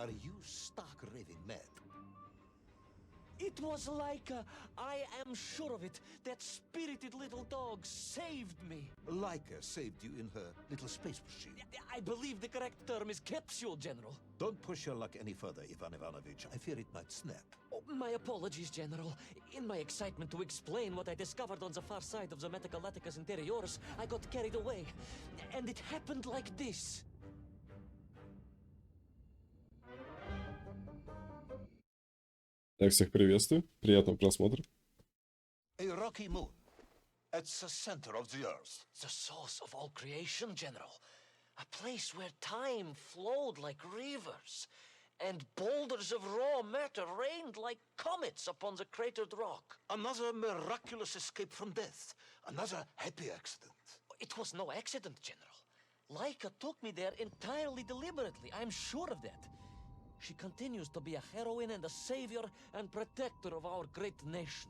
Are you stark raving mad? It was Laika. I am sure of it. That spirited little dog saved me. Laika saved you in her little space machine. I believe the correct term is capsule, General. Don't push your luck any further, Ivan Ivanovich. I fear it might snap. Oh, my apologies, General. In my excitement to explain what I discovered on the far side of the Metagalacticus Interiors, I got carried away. And it happened like this. Так, всех приветствую. Приятного просмотра. A rocky moon. It's the center of the Earth. The source of all creation, General. A place where time flowed like rivers, and boulders of raw matter rained like comets upon the cratered rock. Another miraculous escape from death. Another happy accident. It was no accident, General. Laika took me there entirely deliberately. I'm sure of that. She continues to be a heroine and a savior and protector of our great nation.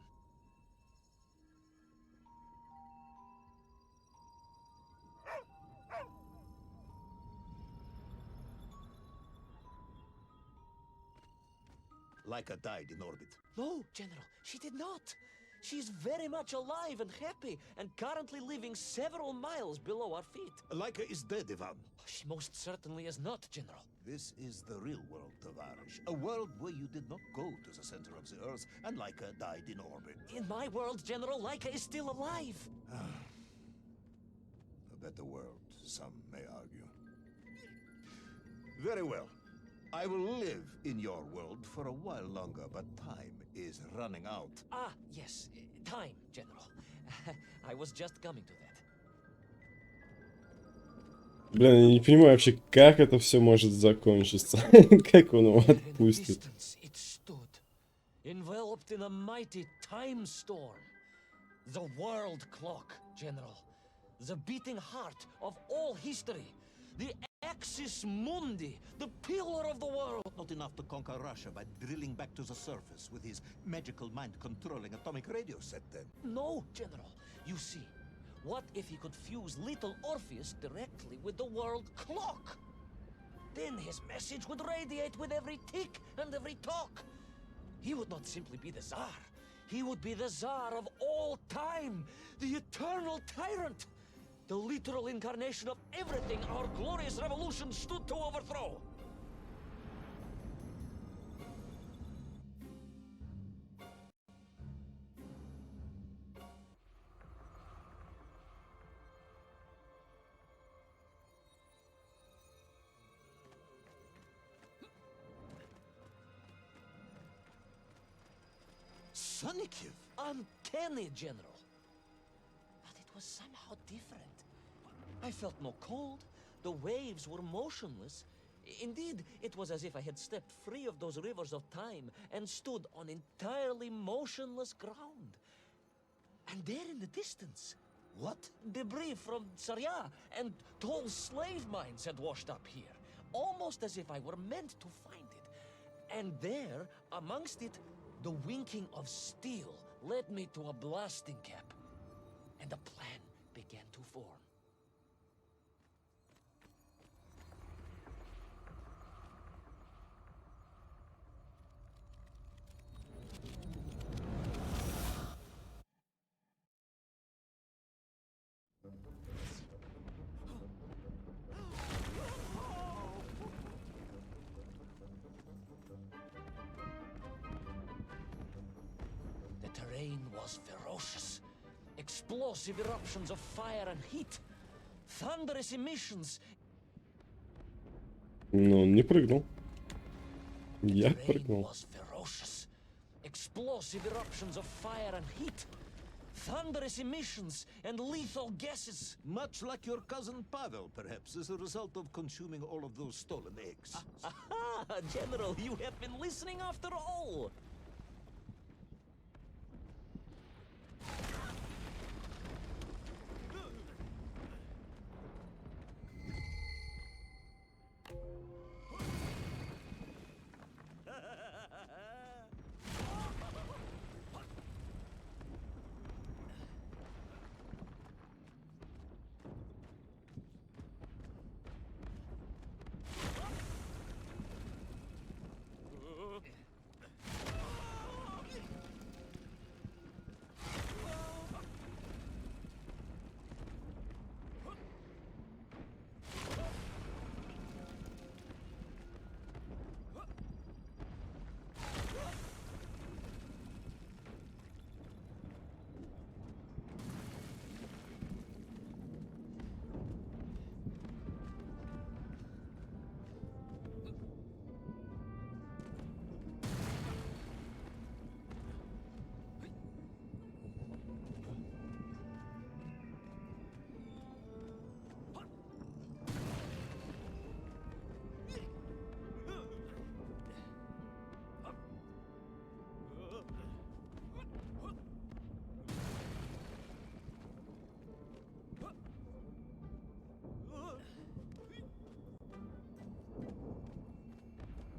Laika died in orbit. No, General, she did not. She's very much alive and happy, and currently living several miles below our feet. Laika is dead, Ivan. She most certainly is not, General. This is the real world, Tovarish. A world where you did not go to the center of the Earth, and Laika died in orbit. In my world, General, Laika is still alive. A better world, some may argue. Very well. I will live in your world for a while longer, but time is running out. Ah, yes, time, General. I was just coming to that. Блин, я не понимаю вообще, как это все может закончиться. Как он его отпустит. It stood, enveloped in a mighty time storm. The world clock, General. The beating heart of all history. The axis mundi, the pillar of the world. Not enough to conquer Russia by drilling back to the surface with his magical mind-controlling atomic radio set, then. No, General. You see, what if he could fuse little Orpheus directly with the world clock? Then his message would radiate with every tick and every talk. He would not simply be the Tsar. He would be the Tsar of all time, the eternal tyrant. The literal incarnation of everything our glorious revolution stood to overthrow. Sonikiv! Uncanny, General. But it was somehow different. I felt no cold. The waves were motionless. Indeed, it was as if I had stepped free of those rivers of time and stood on entirely motionless ground. And there in the distance, What? debris from Tsarya and tall slave mines had washed up here, almost as if I were meant to find it. And there, amongst it, the winking of steel led me to a blasting cap, and a plan began to form. The terrain was ferocious. Explosive eruptions of fire and heat. Thunderous emissions. Но он не прыгнул. Я The rain прыгнул. was ferocious. Explosive eruptions of fire and heat. Thunderous emissions and lethal gases. Much like your cousin Pavel, perhaps, as a result of consuming all of those stolen eggs. Aha! General, you have been listening after all!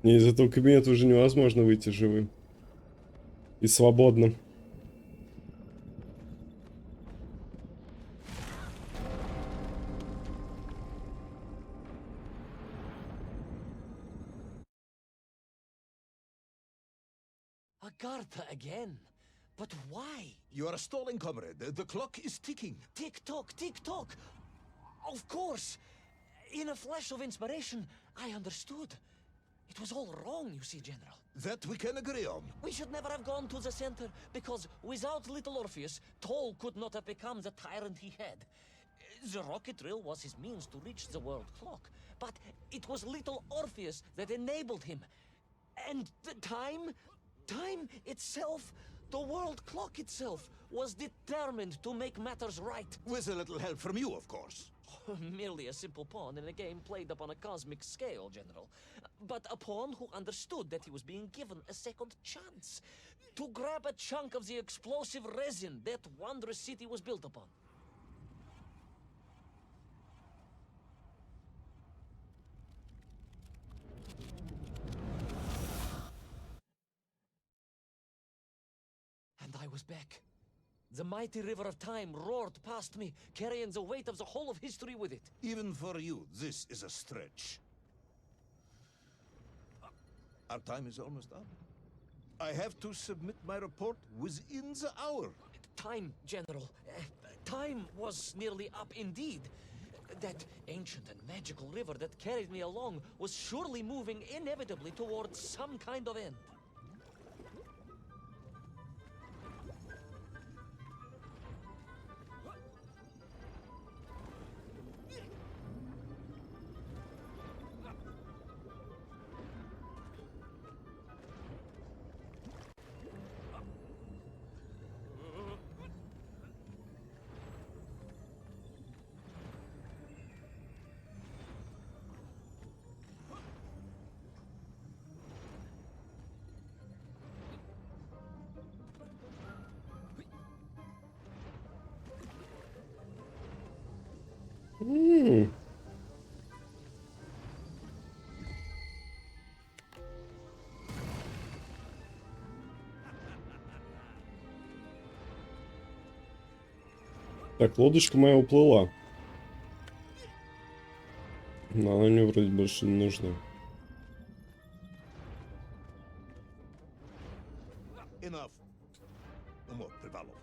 И из этого кабинета уже невозможно выйти живым. И свободным. Agartha again. But why? You are stalling, comrade. The clock is ticking. Tick-tock, tick-tock. Of course. In a flash of inspiration, I understood. It was all wrong, you see, General. That we can agree on. We should never have gone to the center, because without little Orpheus, Toll could not have become the tyrant he had. The rocket drill was his means to reach the world clock, but it was little Orpheus that enabled him. And the time itself, the world clock itself, was determined to make matters right. With a little help from you, of course. Merely a simple pawn in a game played upon a cosmic scale, General. But a pawn who understood that he was being given a second chance to grab a chunk of the explosive resin that wondrous city was built upon. And I was back. The mighty river of time roared past me, carrying the weight of the whole of history with it. Even for you, this is a stretch. Our time is almost up. I have to submit my report within the hour. Time, General. Time was nearly up indeed. That ancient and magical river that carried me along was surely moving inevitably towards some kind of end. Так, лодочка моя уплыла. Но она мне вроде больше не нужна. Enough. No more Privalov.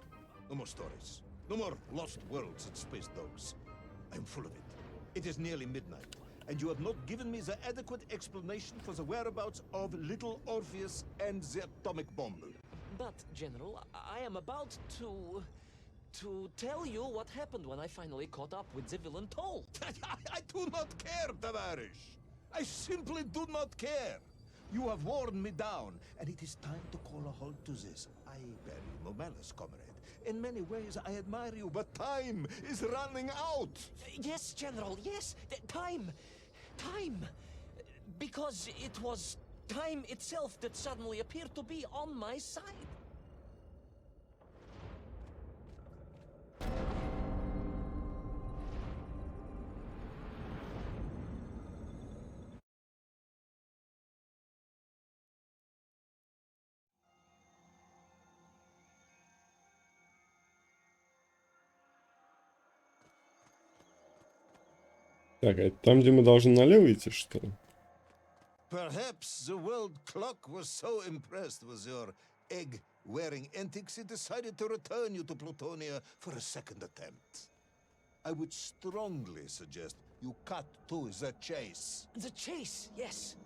No more stories. No more lost worlds and space dogs. I'm full of it. It is nearly midnight, and you have not given me the adequate explanation for the whereabouts of little Orpheus and the atomic bomb. But, General, I am about to tell you what happened when I finally caught up with the villain Toll. I do not care, Tavarish. I simply do not care. You have worn me down, and it is time to call a halt to this. I bear you no malice, comrade. In many ways, I admire you, but time is running out. Yes, General, yes. Time. Because it was time itself that suddenly appeared to be on my side. Так, а это там, где мы должны налево идти, что ли? Perhaps the world clock was so impressed with your egg-wearing antics, it decided to return you to Plutonia for a second attempt. I would strongly suggest you cut to the chase. The chase, yes.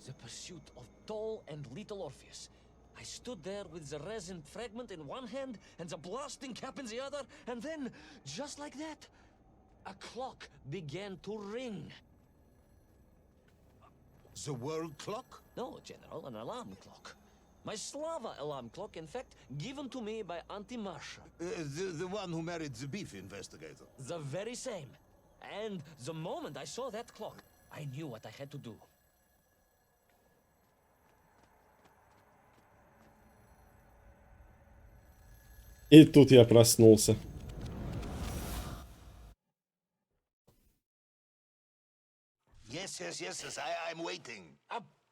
The pursuit of Toll and little Orpheus. I stood there with the resin fragment in one hand and the blasting cap in the other, and then, just like that, a clock began to ring. The world clock? No, General, an alarm clock. My Slava alarm clock, in fact, given to me by Auntie Marsha. The one who married the beef investigator. The very same. And the moment I saw that clock, I knew what I had to do. И тут я проснулся. Yes, I'm waiting.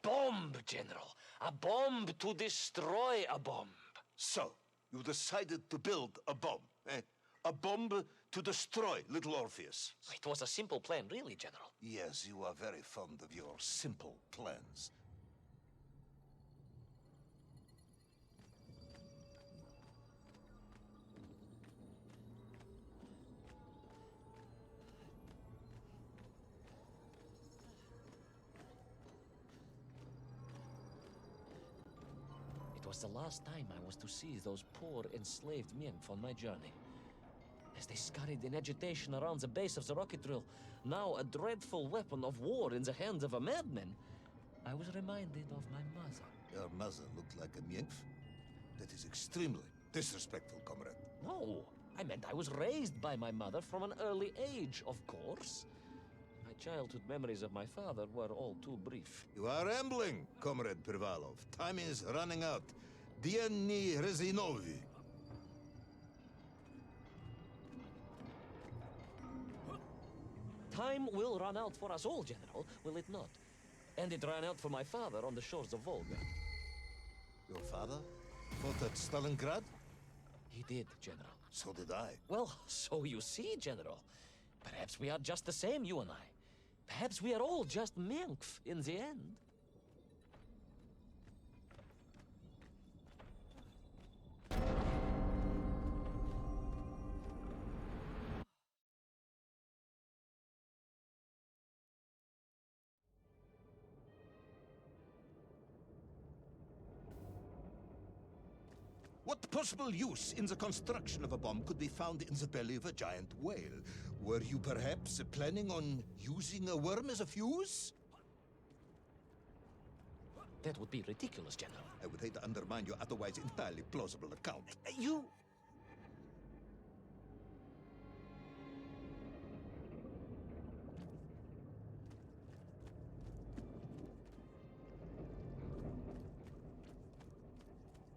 bomb, General. A bomb to destroy a bomb. So, you decided to build a bomb, eh? A bomb to destroy little Orpheus. It was a simple plan, really, General. Yes, you are very fond of your simple plans. It was the last time I was to see those poor enslaved men on my journey. As they scurried in agitation around the base of the rocket drill, now a dreadful weapon of war in the hands of a madman, I was reminded of my mother. Your mother looked like a nymph? That is extremely disrespectful, comrade. No, I meant I was raised by my mother from an early age, of course. My childhood memories of my father were all too brief. You are rambling, comrade Privalov. Time is running out. Diani Rezinovi. Time will run out for us all, General, will it not? And it ran out for my father on the shores of Volga. Your father fought at Stalingrad? He did, General. So did I. Well, so you see, General. Perhaps we are just the same, you and I. Perhaps we are all just Menkf in the end. What possible use in the construction of a bomb could be found in the belly of a giant whale? Were you perhaps planning on using a worm as a fuse? That would be ridiculous, General. I would hate to undermine your otherwise entirely plausible account. You...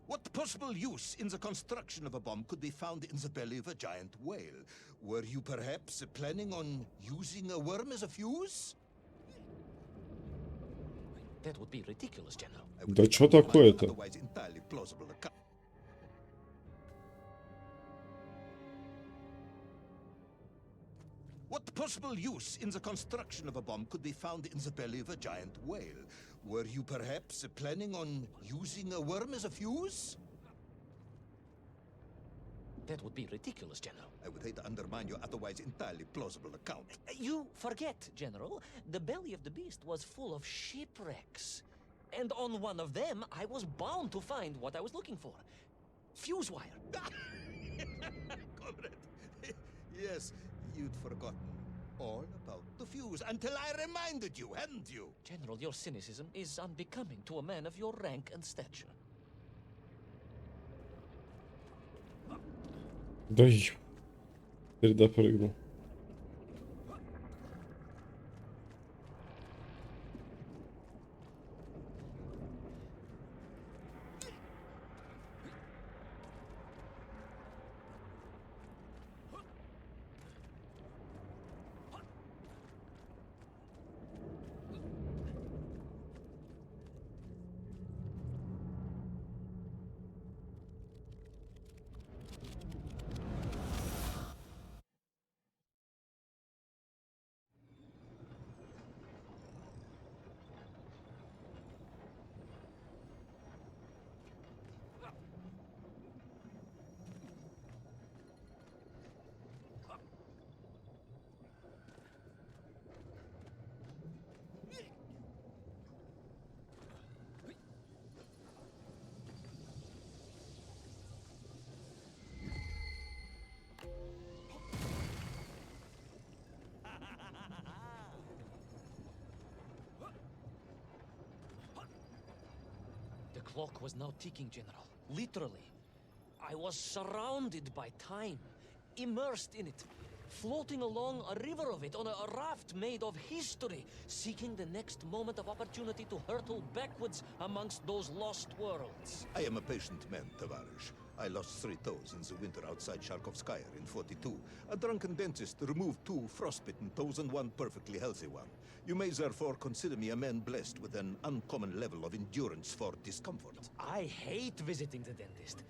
What possible use in the construction of a bomb could be found in the belly of a giant whale? Were you perhaps planning on using a worm as a fuse? That would be ridiculous, General. Да чё такое-то? Otherwise entirely plausible account. What possible use in the construction of a bomb could be found in the belly of a giant whale? Were you perhaps planning on using a worm as a fuse? That would be ridiculous, General. I would hate to undermine your otherwise entirely plausible account. You forget, General. The belly of the beast was full of shipwrecks. And on one of them, I was bound to find what I was looking for. Fuse wire. Comrade, yes, you'd forgotten all about the fuse until I reminded you, hadn't you? General, your cynicism is unbecoming to a man of your rank and stature. Да ё... Передопрыгнул. The clock was now ticking, General. Literally. I was surrounded by time, immersed in it, floating along a river of it on a raft made of history, seeking the next moment of opportunity to hurtle backwards amongst those lost worlds. I am a patient man, Tavarish. I lost 3 toes in the winter outside Sharkovskaya in 42. A drunken dentist removed 2 frostbitten toes and 1 perfectly healthy one. You may therefore consider me a man blessed with an uncommon level of endurance for discomfort. I hate visiting the dentist.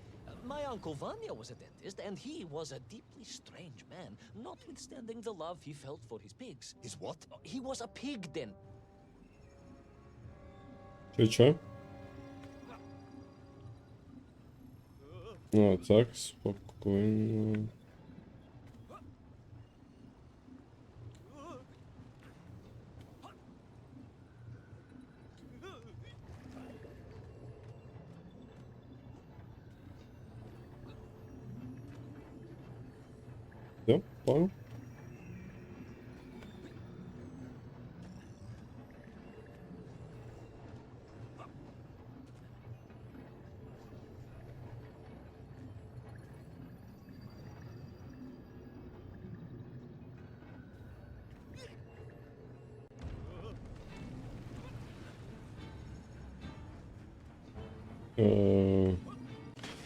My uncle Vanya was a dentist, and he was a deeply strange man, notwithstanding the love he felt for his pigs. Is what? He was a pig dentist. Чё? А, так, спокойно. Да, понял.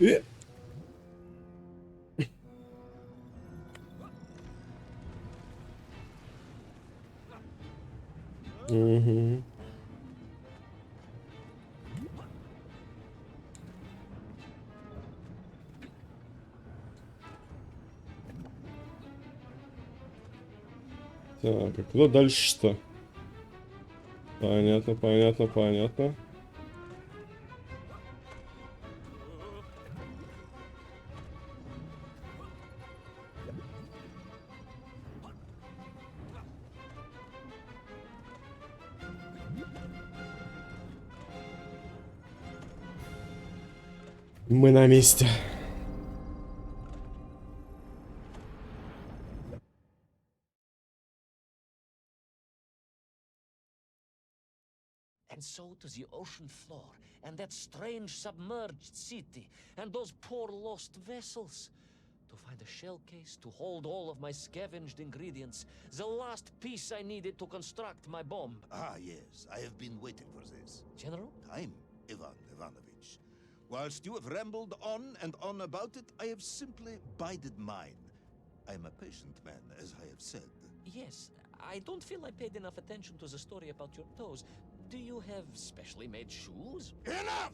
Э. Угу. Так, а куда дальше-то? Понятно, понятно, понятно. Мы на месте. And so to the ocean floor, and that strange submerged city, and those poor lost vessels. To find a shell case to hold all of my scavenged ingredients, the last piece I needed to construct my bomb. Ah, yes, I have been waiting for this. General? Time, Ivan Ivanovich. Whilst you have rambled on and on about it, I have simply bided mine. I am a patient man, as I have said. Yes, I don't feel I paid enough attention to the story about your toes. Do you have specially made shoes? Enough!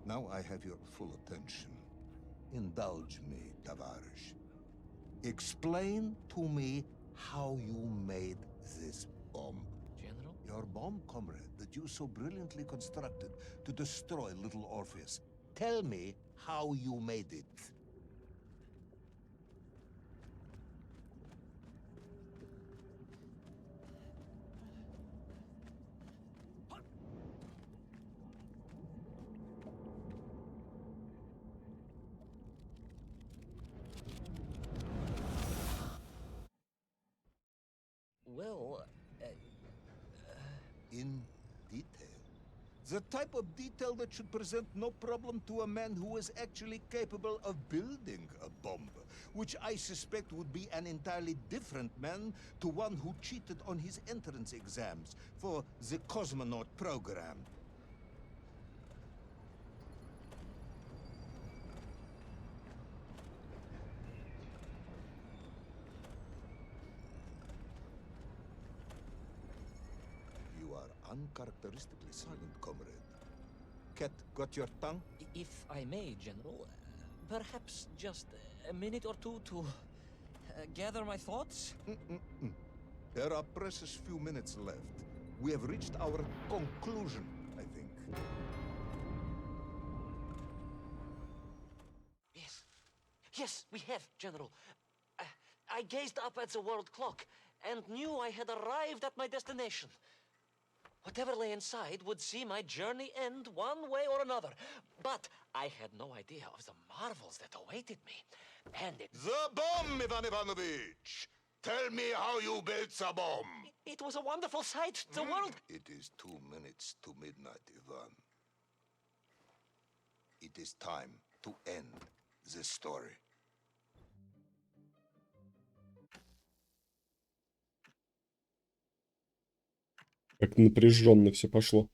Now I have your full attention. Indulge me, Tavarish. Explain to me how you made this bomb. General? Your bomb, comrade, that you so brilliantly constructed to destroy little Orpheus. Tell me how you made it. Well, In detail. The type of detail that should present no problem to a man who is actually capable of building a bomb, which I suspect would be an entirely different man to one who cheated on his entrance exams for the cosmonaut program. You are uncharacteristically silent, comrade. Cat, got your tongue? if I may, General, perhaps just a minute or two to gather my thoughts? There are precious few minutes left. We have reached our conclusion, I think. Yes, we have, General. I gazed up at the world clock and knew I had arrived at my destination. Whatever lay inside would see my journey end one way or another. But I had no idea of the marvels that awaited me. And The bomb, Ivan Ivanovich! Tell me how you built the bomb! it was a wonderful sight. The world... It is 2 minutes to midnight, Ivan. It is time to end the story. Как напряженно все пошло.